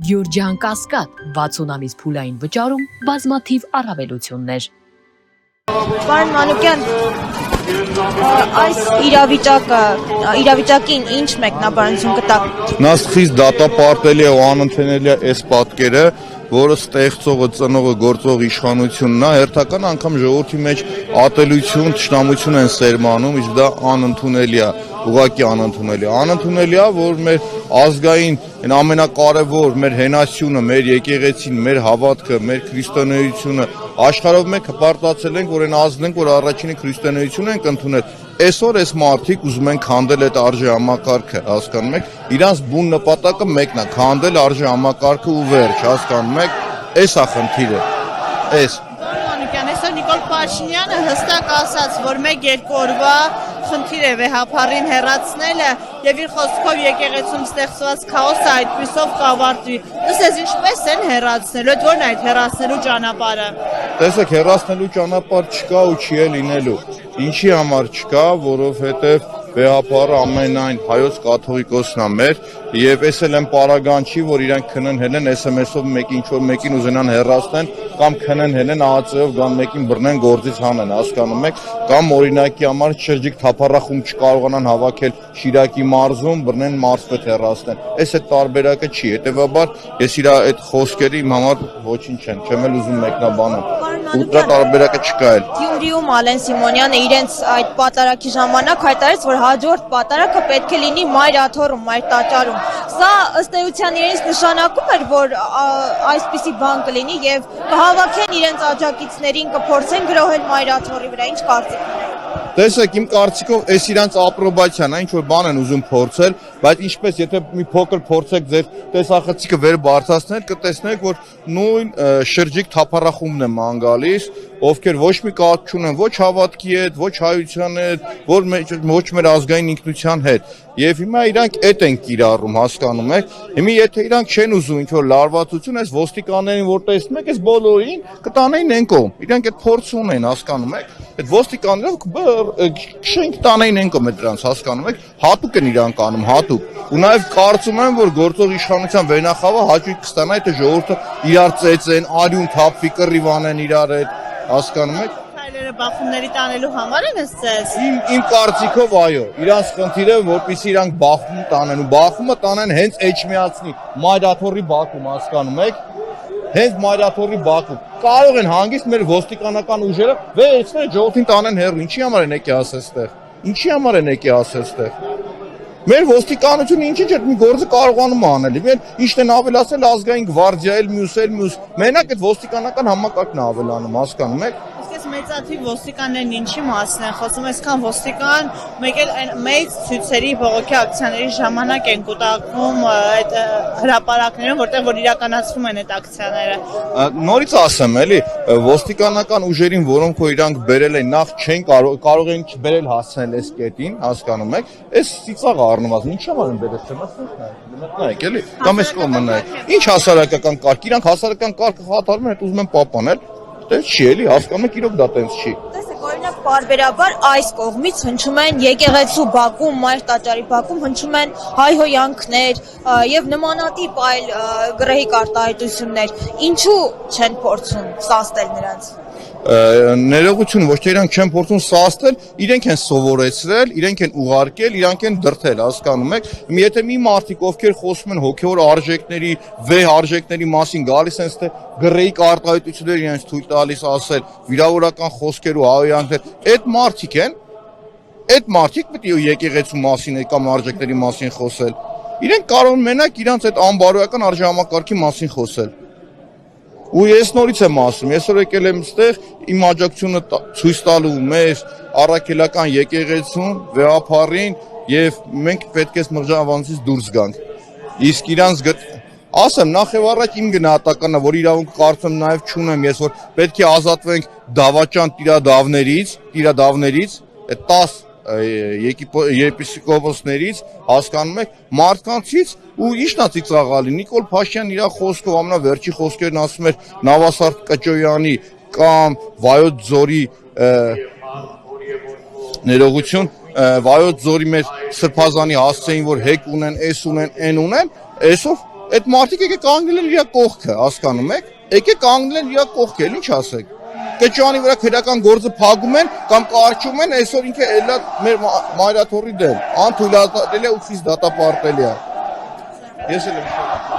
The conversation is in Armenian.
Գյուրջան Կասկադ 60 ամիս փուլային վճարում բազմաթիվ առավելություններ։ Պարոն Մանուկյան, այս իրավիճակին ինչ մեկնաբանություն կտաք։ Նասխից դատապարտելի է ու անընդունելի է այս պատկերը, որը ստեղծողը, ծնողը, գործող իշխանությունն է, հերթական անգամ ժողովրդի մեջ ատելություն, թշնամություն են սերմանում, իսկ դա անընդունելի է, ուղղակի անընդունելի է։ Անընդունելի է, որ մեր ազգային ամենակարևոր մեր հենասյունը, մեր եկեղեցին, մեր հավատքը, մեր քրիստոնեությունը աշխարհով մենք հպարտացել ենք, որ այն ազգն ենք, որ առաջինը քրիստոնեություն ենք ընդունել։ Այսօր այս մարդիկ ուզում են քանդել այդ արժե համակարգը, հասկանում եք, իրանց բուն նպատակը մեկն է, քանդել արժե համակարգը ու վերջ, հասկանում եք, այս է խնդիրը, այս։ Այսօր Նիկոլ Փաշինյանը հստակ ասաց, որ 1-2 օրվա խնդիր է վեհապարին հեռացնելը եւ իր խոսքով եկեղեցում ստեղծված քաոսը այդպիսով կավարտվի։ Դες ինչպես են հեռացնելու, այդ ո՞րն է այդ հեռացնելու ճանապարհը։ Տեսեք, հեռացնելու ճանապարհ չկա ու չի էլ լինելու։ Ինչի համար չկա, որովհետև վեհապարը ամենայն հայոց կաթողիկոսն է մեր եւ ես էլ եմ պարագանչի, որ իրանք քննհել են SMS-ով մեկին ուզենան հեռացնեն կամ քննհել են ԱԱՑ-ով կամ մեկին բռնեն գործից հանեն, հասկանում եք, կամ օրինակի համար շրջիկ թափառախումբ չկարողանան հավաքել Շիրակի մարզում, բռնեն մարզպետ հեռացնեն։ Այս այդ տարբերակը չի, հետեւաբար ես իր այդ խոսքերի իմ համար ոչինչ չեն, չեմ էլ ուզում մեկնաբանել։ Ուտրա տարբերակը չկա էլ։ Գյումրիում Ալեն Սիմոնյանը իրենց այդ պատարակի ժամանակ հայտարարեց, որ հաջորդ պատարակը պետք է լինի մայր աթոռում, մայր տաճարում։ Սա ըստ էության իրենց նշանակում էր, որ այսպիսի բան կլինի եւ կհավաքեն իրենց աջակիցներին, կփորձեն գրոհել մայր աթոռի վրա, ինչ կարծիք ունեք։ Տեսեք, իմ կարծիքով այս իրանց ապրոբացիան է, ինչ որ բան են ուզում փորձել, բայց ինչպես եթե մի փոքր փորձեք ձեր տեսախցիկը վեր բարձրացնել, կտեսնեք, որ նույն շրջիկ թափառախումբն է ման գալիս, ովքեր ոչ մի կապ չունեն ոչ հավատքի հետ, ոչ հայության հետ, ոչ մեր ազգային ինքնության հետ։ Եվ հիմա իրանք այդ են կիրառում, հասկանում եք։ Հիմա եթե իրանք չեն ուզում ինչ որ լարվածություն, այս ոստիկաններին որ տեսնում եք, այս բոլորին կտանեին են կողմ։ Իրանք այդ փորձ ունեն, հասկանում եք։ Այդ ոստիկանները քշենք տանեին են կողմ դրանց, հասկանում եք։ Հատուկ են իրանք անում, հատուկ։ Ու նաև կարծում եմ, որ գործող իշխանության վերնախավը հաճույք կստանա, եթե ժողովուրդը իրար ծեծեն, արյուն թափվի, կռիվանեն իրար հետ, հասկանում եք։ Հայերը բախումների տանելու համար են էսպես։ Իմ կարծիքով այո, իրանց խնդիրը որպեսզի իրանք բախում տանեն ու բախումը տանեն հենց Էջմիածնի Մայրաթոռի բակում, հասկանում եք։ Հենց Մայրաթոռի բակում կարող են հանգիստ մեր ոստիկանական ուժերը վերցնել ժողովրդին տանեն հեռու։ Ինչի համար են եկել ասել այստեղ։ Ինչի համար են եկել ասել այստեղ։ Մեր ոստիկանությունը ինչ այդ մի գործը կարողանում է անել։ Ինչն են ավելացել ազգային գվարդիա էլ մյուս։ Մենակ այդ ոստիկանական համակարգն է ավելանում, հասկանում եք։ Մեծաթիվ ոստիկաններն ինչի մասին են խոսում, այսքան ոստիկան մեկ էլ այն մեծ ցույցերի բողոքի ակցիաների ժամանակ են կուտակվում այդ հրապարակներում, որտեղ որ իրականացվում են այդ ակցիաները։ Նորից ասեմ, էլի, ոստիկանական ուժերին, որոնք որ իրանք բերել են, նախ չեն կարող են չբերել հասցնել այս կետին, հասկանում եք, այս ծիծաղը առնված, ինչի համար են բերել, չեմ նայեք, էլի, կամ այս կողմը նայեք։ Ինչ հասարակական կարգ, իրանք հասարակական կարգը խաթարում են, ուզում են պահպանել։ Տենց չի էլի, հասկանում եք, իրոք դա տենց չի։ Տեսեք, օրինակ պարբերաբար այս կողմից հնչում են եկեղեցու բակում, մայր տաճարի բակում հնչում են հայհոյանքներ եւ նմանատիպ այլ գրեհիկ արտահայտություններ։ Ինչու չեն փորձում սաստել նրանց։ Ներողություն, ոչ թե իրանք չեն փորձում սաստել, իրենք են սովորեցրել, իրենք են ուղարկել, իրանք են դրդել, հասկանում եք։ Եթե մի մարդիկ, ովքեր խոսում են հոգևոր արժեքների, վեհ արժեքների մասին, գալիս են ստե գրեհիկ արտահայտություններ իրենց թույլ տալիս ասել, վիրավորական խոսքեր ու հայհոյանքներ, այդ մարդիկ են, այդ մարդիկ պետք է եկեղեցու մասին կամ արժեքների մասին խոսել։ Իրենք կարող են մենակ իրանց այդ անբարոյական արժեհամակարգի մասին խոսել։ Ու ես նորից եմ ասում, այսօր եկել եմ այստեղ իմ աջակցությունը ցույց տալու մեր առաքելական եկեղեցուն, վեհապարին եւ մենք պետք է մրջավանցից դուրս գանք։ Իսկ իրանց ասեմ, նախ եւ առաջ իմ գնահատականն է, որ իրավունք կարծում նաեւ չունեմ ես, որ պետք է ազատվենք դավաճան տիրադավներից, այդ 10 եպիսկոպոսներից, հասկանում եք, մարդկանցից ու ի՞նչն է ծիծաղալի։ Նիկոլ Փաշինյանն իր խոսքով ամենավերջի խոսքերն ասում էր Նավասարդ Կճոյանի կամ Վայոց Ձորի ներողություն, Վայոց Ձորի մեր սրբազանի հասցեին, որ հեկ ունեն, էս ունեն, այն ունեն, այսով Այդ մարդիկ եկե կանգնել են իր կողքը, հասկանում եք։ Եկե կանգնել են իր կողքը, ինչ ասեք։ Կճանի վրա քրական գործը փակում են կամ կարգում են, այսօր ինքը էլա մեր մայրաթորի դեմ, անթույլատրել է ու խիստ դատապարտել է։ Ես էլ եմ